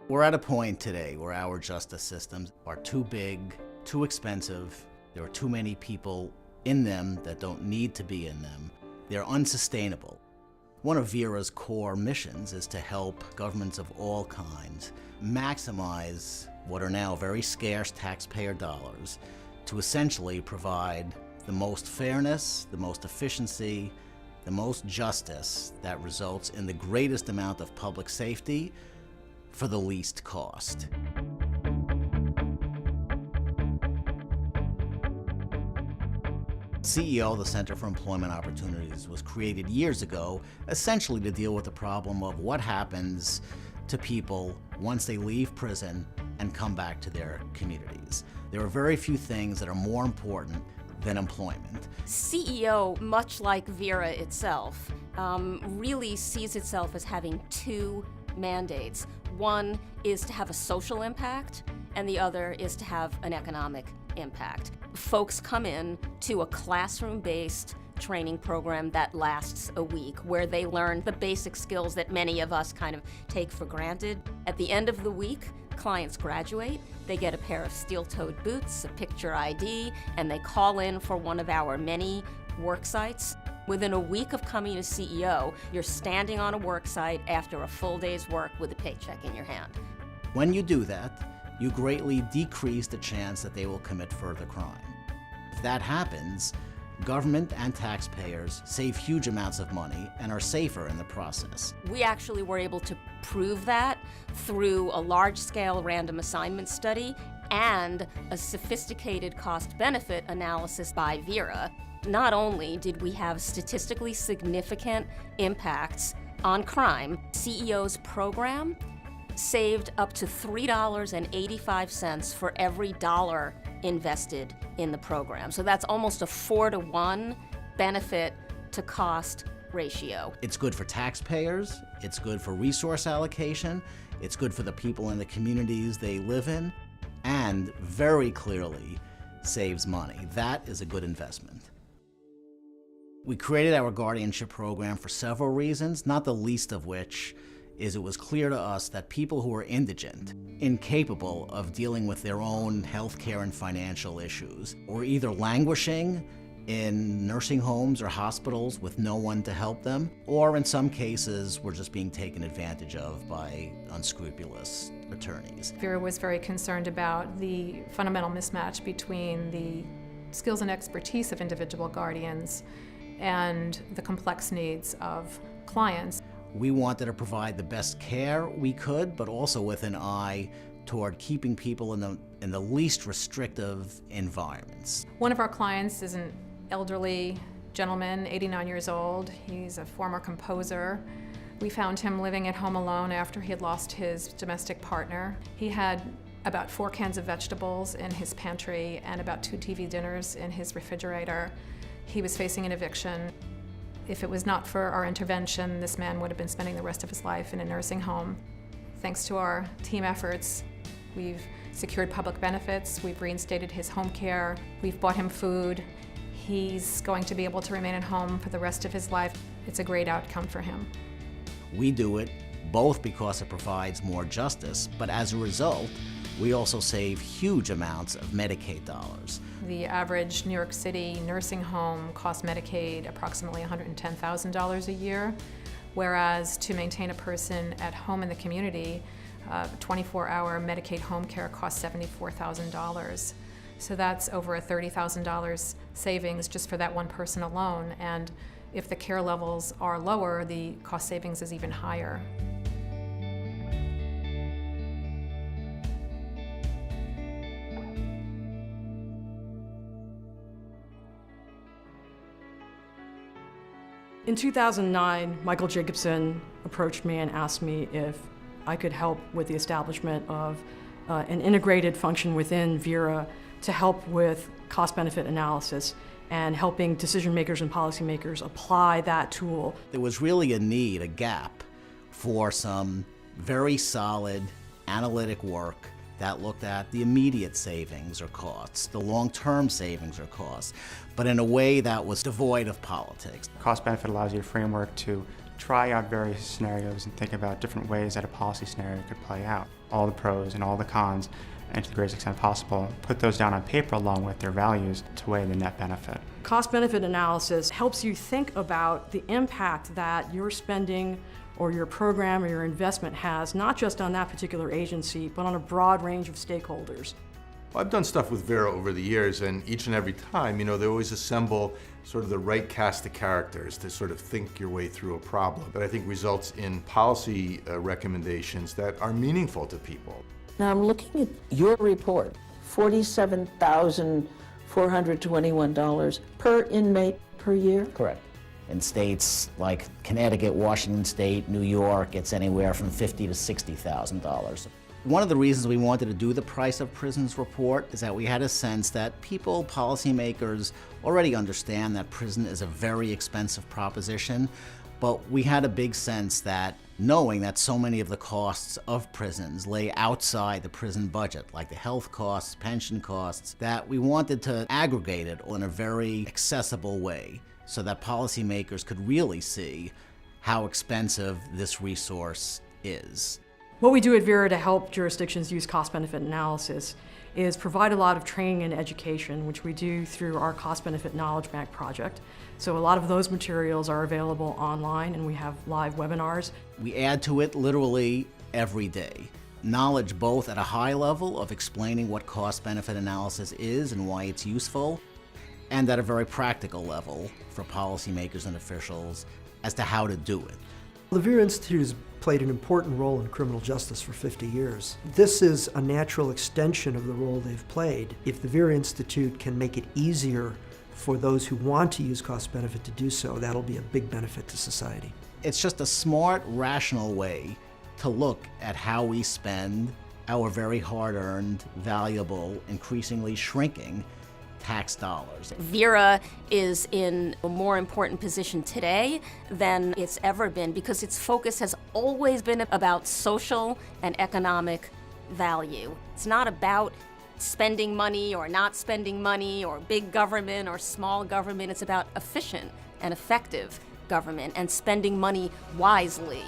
We're at a point today where our justice systems are too big, too expensive, there are too many people in them that don't need to be in them. They're unsustainable. One of Vera's core missions is to help governments of all kinds maximize what are now very scarce taxpayer dollars to essentially provide the most fairness, the most efficiency, the most justice that results in the greatest amount of public safety for the least cost. CEO of the Center for Employment Opportunities was created years ago, essentially to deal with the problem of what happens to people once they leave prison and come back to their communities. There are very few things that are more important than employment. CEO, much like Vera itself, really sees itself as having two mandates. One is to have a social impact, and the other is to have an economic impact. Folks come in to a classroom-based training program that lasts a week, where they learn the basic skills that many of us kind of take for granted. At the end of the week, clients graduate, they get a pair of steel-toed boots, a picture ID, and they call in for one of our many work sites. Within a week of coming to CEO, you're standing on a work site after a full day's work with a paycheck in your hand. When you do that, you greatly decrease the chance that they will commit further crime. If that happens, government and taxpayers save huge amounts of money and are safer in the process. We actually were able to prove that through a large-scale random assignment study and a sophisticated cost-benefit analysis by Vera. Not only did we have statistically significant impacts on crime, CEO's program saved up to $3.85 for every dollar invested in the program. So that's almost a 4-to-1 benefit to cost ratio. It's good for taxpayers, it's good for resource allocation, it's good for the people in the communities they live in, and very clearly saves money. That is a good investment. We created our guardianship program for several reasons, not the least of which is it was clear to us that people who are indigent, incapable of dealing with their own healthcare and financial issues, or either languishing in nursing homes or hospitals with no one to help them, or in some cases were just being taken advantage of by unscrupulous attorneys. Vera was very concerned about the fundamental mismatch between the skills and expertise of individual guardians and the complex needs of clients. We wanted to provide the best care we could, but also with an eye toward keeping people in the least restrictive environments. One of our clients is an elderly gentleman, 89 years old. He's a former composer. We found him living at home alone after he had lost his domestic partner. He had about 4 cans of vegetables in his pantry and about 2 TV dinners in his refrigerator. He was facing an eviction. If it was not for our intervention, this man would have been spending the rest of his life in a nursing home. Thanks to our team efforts, we've secured public benefits, we've reinstated his home care, we've bought him food. He's going to be able to remain at home for the rest of his life. It's a great outcome for him. We do it both because it provides more justice, but as a result, we also save huge amounts of Medicaid dollars. The average New York City nursing home costs Medicaid approximately $110,000 a year, whereas to maintain a person at home in the community, 24-hour Medicaid home care costs $74,000. So that's over a $30,000 savings just for that one person alone, and if the care levels are lower, the cost savings is even higher. In 2009, Michael Jacobson approached me and asked me if I could help with the establishment of an integrated function within Vera to help with cost-benefit analysis and helping decision makers and policymakers apply that tool. There was really a need, a gap, for some very solid analytic work that looked at the immediate savings or costs, the long-term savings or costs, but in a way that was devoid of politics. Cost benefit allows you a framework to try out various scenarios and think about different ways that a policy scenario could play out. All the pros and all the cons, and to the greatest extent possible, put those down on paper along with their values to weigh the net benefit. Cost-benefit analysis helps you think about the impact that your spending or your program or your investment has, not just on that particular agency, but on a broad range of stakeholders. Well, I've done stuff with Vera over the years, and each and every time, they always assemble sort of the right cast of characters to sort of think your way through a problem that I think results in policy recommendations that are meaningful to people. Now I'm looking at your report, $47,421 per inmate per year? Correct. In states like Connecticut, Washington State, New York, it's anywhere from $50,000 to $60,000. One of the reasons we wanted to do the Price of Prisons report is that we had a sense that people, policymakers, already understand that prison is a very expensive proposition, but we had a big sense that knowing that so many of the costs of prisons lay outside the prison budget, like the health costs, pension costs, that we wanted to aggregate it in a very accessible way so that policymakers could really see how expensive this resource is. What we do at Vera to help jurisdictions use cost-benefit analysis is provide a lot of training and education, which we do through our Cost-Benefit Knowledge Bank project. So a lot of those materials are available online, and we have live webinars. We add to it literally every day. Knowledge both at a high level of explaining what cost-benefit analysis is and why it's useful, and at a very practical level for policymakers and officials as to how to do it. The Vera Institute has played an important role in criminal justice for 50 years. This is a natural extension of the role they've played. If the Vera Institute can make it easier for those who want to use cost-benefit to do so, that'll be a big benefit to society. It's just a smart, rational way to look at how we spend our very hard-earned, valuable, increasingly shrinking tax dollars. Vera is in a more important position today than it's ever been because its focus has always been about social and economic value. It's not about spending money or not spending money or big government or small government. It's about efficient and effective government and spending money wisely.